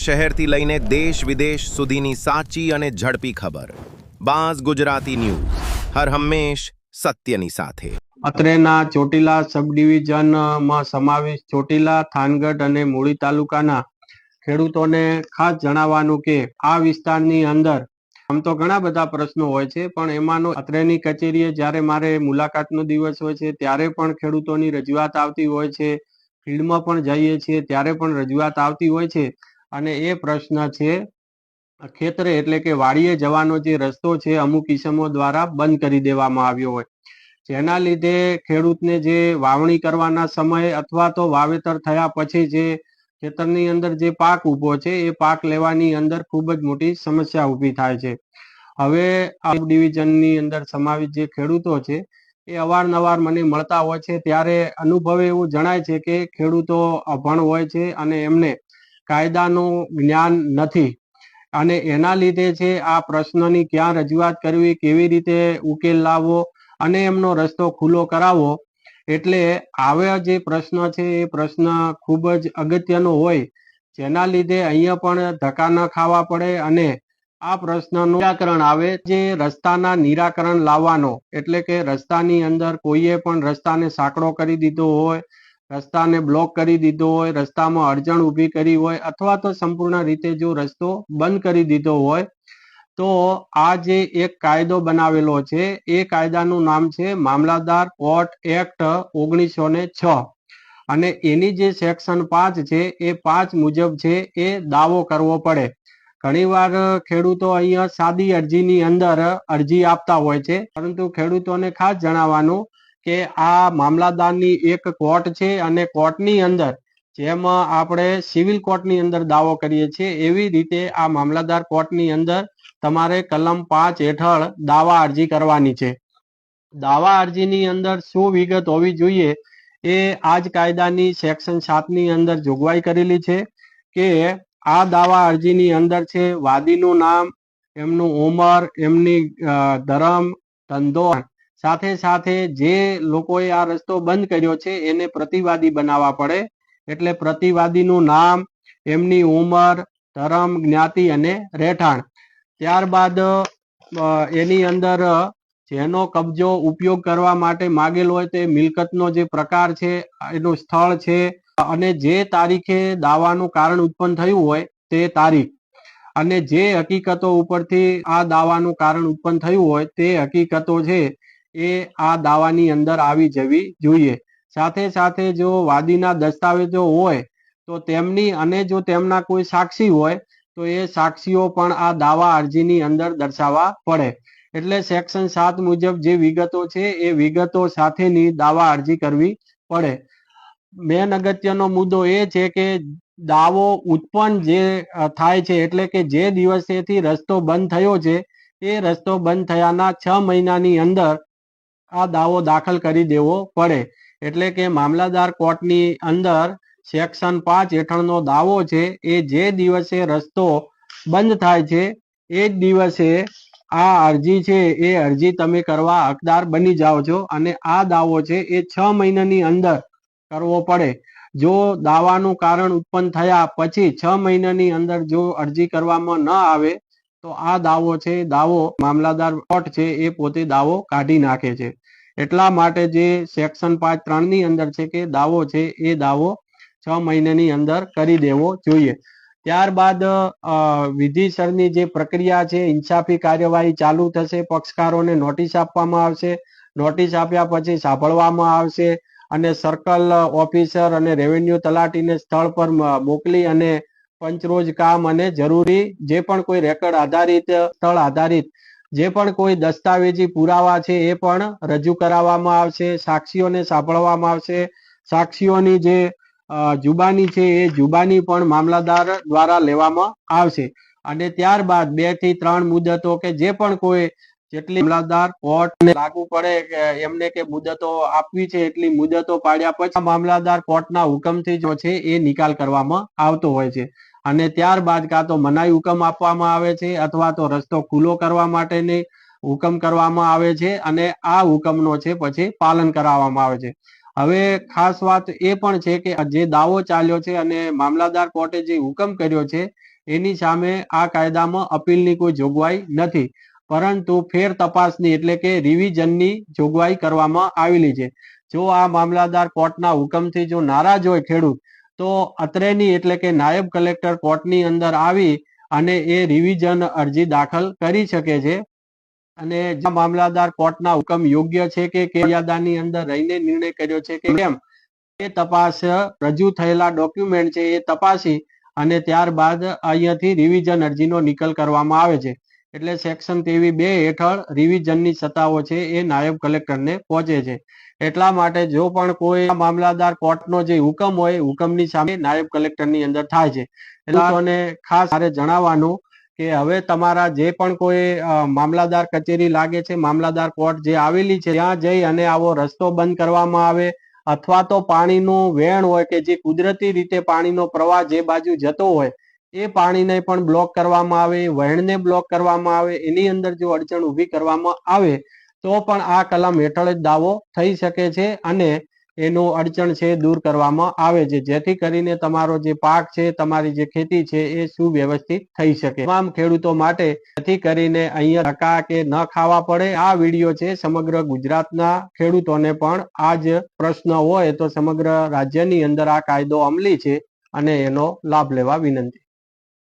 શહેરથી લઈને દેશ વિદેશ સુધીની સાચી અને ઝડપી ખબર. બાઝ ગુજરાતી ન્યૂઝ, હર હંમેશ સત્યની સાથે. અત્રેના ચોટીલા સબ ડિવિઝનમાં સમાવેશ ચોટીલા, થાનગઢ અને મૂળી તાલુકાના ખેડૂતોને ખાસ જણાવવાનું કે આ વિસ્તારની અંદર આમ તો ઘણા બધા પ્રશ્નો હોય છે, પણ એમાંનો અત્રેની કચેરીએ જ્યારે મારે મુલાકાતનો દિવસ હોય છે ત્યારે પણ ખેડૂતોની રજૂઆત આવતી હોય છે. ફિલ્ડમાં પણ જઈએ છીએ ત્યારે પણ રજૂઆત આવતી હોય છે, અને એ પ્રશ્ન છે ખેતરે એટલે કે વાડીએ જવાનો જે રસ્તો છે અમુક ઇસમો દ્વારા બંધ કરી દેવામાં આવ્યો હોય, જેના લીધે ખેડૂતને જે વાવણી કરવાના સમયે અથવા તો વાવેતર થયા પછી જે ખેતરની અંદર જે પાક ઊભો છે એ પાક લેવાની અંદર ખૂબ જ મોટી સમસ્યા ઊભી થાય છે. હવે આ ડિવિઝનની અંદર સમાવિત જે ખેડૂતો છે એ અવારનવાર મને મળતા હોય છે, ત્યારે અનુભવે એવું જણાય છે કે ખેડૂતો અભણ હોય છે અને એમને કાયદાનું જ્ઞાન નથી, અને એના લીધે છે આ પ્રશ્નની ક્યાં રજૂઆત કરવી, કેવી રીતે ઉકેલ લાવવો અને એમનો રસ્તો ખુલ્લો કરાવવો. એટલે આવા જે પ્રશ્ન છે એ પ્રશ્ન ખૂબ જ અગત્યનો હોય, જેના લીધે અહીંયા પણ ધક્કા ન ખાવા પડે અને આ પ્રશ્નનું નિરાકરણ આવે. જે રસ્તાના નિરાકરણ લાવવાનો એટલે કે રસ્તાની અંદર કોઈએ પણ રસ્તાને સાંકડો કરી દીધો હોય, રસ્તાને બ્લોક કરી દીધો હોય, રસ્તામાં અડચણ ઊભી કરી હોય, અથવા તો સંપૂર્ણ રીતે જો રસ્તો બંધ કરી દીધો હોય, તો આ જે એક કાયદો બનાવેલો છે એ કાયદાનું નામ છે મામલતદાર કોર્ટ એક્ટ 1906, અને એની જે સેક્શન 5 છે એ 5 મુજબ છે એ દાવો કરવો પડે. ઘણીવાર ખેડૂતો અહીંયા સાદી અરજીની અંદર અરજી આપતા હોય છે, પરંતુ ખેડૂતોને ખાસ જણાવવાનું કે આ મામલતદારની એક કોર્ટ છે, અને કોર્ટની અંદર જેમ આપણે સિવિલ કોર્ટની અંદર દાવો કરીએ છીએ એવી રીતે આ મામલતદાર કોર્ટની અંદર તમારે કલમ 5 હેઠળ દાવા અરજી કરવાની છે. દાવા અરજીની અંદર શું વિગત હોવી જોઈએ એ આ જ કાયદાની સેક્શન 7ની અંદર જોગવાઈ કરેલી છે કે આ દાવા અરજીની અંદર છે વાદીનું નામ, એમનું ઉંમર, એમની ધર્મ, ધંધો, સાથે સાથે જે લોકોએ આ રસ્તો બંધ કર્યો છે એને પ્રતિવાદી બનાવવા પડે. એટલે પ્રતિવાદીનું નામ, એમની ઉંમર, ધર્મ, જ્ઞાતિ અને રહેઠાણ. ત્યારબાદ એની અંદર જેનો કબજો ઉપયોગ કરવા માટે માગેલ હોય તે મિલકતનો જે પ્રકાર છે, એનું સ્થળ છે, અને જે તારીખે દાવાનું કારણ ઉત્પન્ન થયું હોય તે તારીખ, અને જે હકીકતો ઉપરથી આ દાવાનું કારણ ઉત્પન્ન થયું હોય તે હકીકતો છે એ આ દાવાની અંદર આવી જવી જોઈએ. સાથે સાથે જો વાદીના દસ્તાવેજો હોય તો તેમની, અને જો તેમના કોઈ સાક્ષી હોય તો એ સાક્ષીઓ પણ આ દાવા અરજીની અંદર દર્શાવવા પડે. એટલે સેક્શન 7 મુજબ જે વિગતો છે એ વિગતો સાથેની દાવા અરજી કરવી પડે. મેન અગત્યનો મુદ્દો એ છે કે દાવો ઉત્પન્ન જે થાય છે એટલે કે જે દિવસેથી રસ્તો બંધ થયો છે એ રસ્તો બંધ થયાના 6 મહિનાની અંદર આ દાવો દાખલ કરી દેવો પડે. એટલે કે મામલતદાર કોર્ટની અંદર સેક્શન 5 હેઠળનો દાવો છે એ જે દિવસે રસ્તો બંધ થાય છે એ જ દિવસે આ અરજી છે એ અરજી તમે કરવા હકદાર બની જાઓ છો, અને આ દાવો છે એ 6 મહિનાની અંદર કરવો પડે. જો દાવાનું કારણ ઉત્પન્ન થયા પછી 6 મહિનાની અંદર જો અરજી કરવામાં ન આવે તો આ દાવો છે, દાવો મામલતદાર કોર્ટ છે એ પોતે દાવો કાઢી નાખે છે. એટલા માટે જે સેક્શન 5(3) ની અંદર છે કે દાવો છે એ દાવો 6 મહિનાની અંદર કરી દેવો જોઈએ. ત્યારબાદ વિધિસરની જે પ્રક્રિયા છે, ઇન્સાફી કાર્યવાહી ચાલુ થશે. પક્ષકારોને નોટિસ આપવામાં આવશે, નોટિસ આપ્યા પછી સાંભળવામાં આવશે, અને સર્કલ ઓફિસર અને રેવન્યુ તલાટીને સ્થળ પર મોકલી અને પંચરોજ કામ અને જરૂરી જે પણ કોઈ રેકર્ડ આધારિત, સ્થળ આધારિત જે પણ કોઈ દસ્તાવેજી પુરાવા છે એ પણ રજૂ કરાવવામાં આવશે. સાક્ષીઓને સાંભળવામાં આવશે. સાક્ષીઓની જે જુબાની છે એ જુબાની પણ મામલતદાર દ્વારા લેવામાં આવશે. અને ત્યારબાદ 2 થી 3 મુદતો કે જે પણ કોઈ જેટલી મામલતદાર કોર્ટને લાગુ પડે કે એમને કે મુદતો આપવી છે એટલી મુદતો પાડ્યા પછી મામલતદાર કોર્ટના હુકમથી જો છે એ નિકાલ કરવામાં આવતો હોય છે. અને ત્યારબાદ કાં તો મનાઈ હુકમ આપવામાં આવે છે અથવા તો રસ્તો ખુલ્લો કરવા માટેની હુકમ કરવામાં આવે છે, અને આ હુકમનો છે પછી પાલન કરાવવામાં આવે છે. હવે ખાસ વાત એ પણ છે કે જે દાવો ચાલ્યો છે અને મામલતદાર કોર્ટે જે હુકમ કર્યો છે એની સામે આ કાયદામાં અપીલની કોઈ જોગવાઈ નથી, પરંતુ ફેર તપાસની એટલે કે રિવિઝનની જોગવાઈ કરવામાં આવેલી છે. જો આ મામલતદાર કોર્ટના હુકમથી જો નારાજ હોય ખેડૂત, તો અત્રેની એટલે કે નાયબ કલેક્ટર કોર્ટની અંદર આવી અને એ રિવિઝન અરજી દાખલ કરી શકે છે. અને જે મામલતદાર કોર્ટના હુકમ યોગ્ય છે કે મર્યાદાની અંદર રહીને નિર્ણય કર્યો છે કે કેમ, એ તપાસ રજૂ થયેલા ડોક્યુમેન્ટ છે એ તપાસી અને ત્યારબાદ અહીંયાથી રિવિઝન અરજીનો નિકાલ કરવામાં આવે છે. એટલે સેક્શન 23(2) હેઠળ રિવિઝનની સત્તાઓ છે એ નાયબ કલેક્ટરને પહોંચે છે. એટલા માટે જો પણ કોઈ મામલતદાર કોર્ટનો જે હુકમ હોય, હુકમની સામે નાયબ કલેક્ટરની અંદર થાય છે. એટલે ખાસ મારે જણાવવાનું કે હવે તમારા જે પણ કોઈ મામલતદાર કચેરી લાગે છે, મામલતદાર કોર્ટ જે આવેલી છે, ત્યાં જઈ અને આવો રસ્તો બંધ કરવામાં આવે, અથવા તો પાણીનું વહેણ હોય કે જે કુદરતી રીતે પાણીનો પ્રવાહ જે બાજુ જતો હોય એ પાણીને પણ બ્લોક કરવામાં આવે, વહેણને બ્લોક કરવામાં આવે, એની અંદર જો અડચણ ઊભી કરવામાં આવે તો પણ આ કલમ હેઠળ જ દાવો થઈ શકે છે અને એનું અડચણ છે દૂર કરવામાં આવે છે, જેથી કરીને તમારો જે પાક છે, તમારી જે ખેતી છે એ સુવ્યવસ્થિત થઈ શકે તમામ ખેડૂતો માટે. જેથી કરીને અહીંયા ધક્કા કે ન ખાવા પડે. આ વિડીયો છે સમગ્ર ગુજરાતના ખેડૂતોને પણ આ જ પ્રશ્ન હોય તો સમગ્ર રાજ્યની અંદર આ કાયદો અમલી છે અને એનો લાભ લેવા વિનંતી.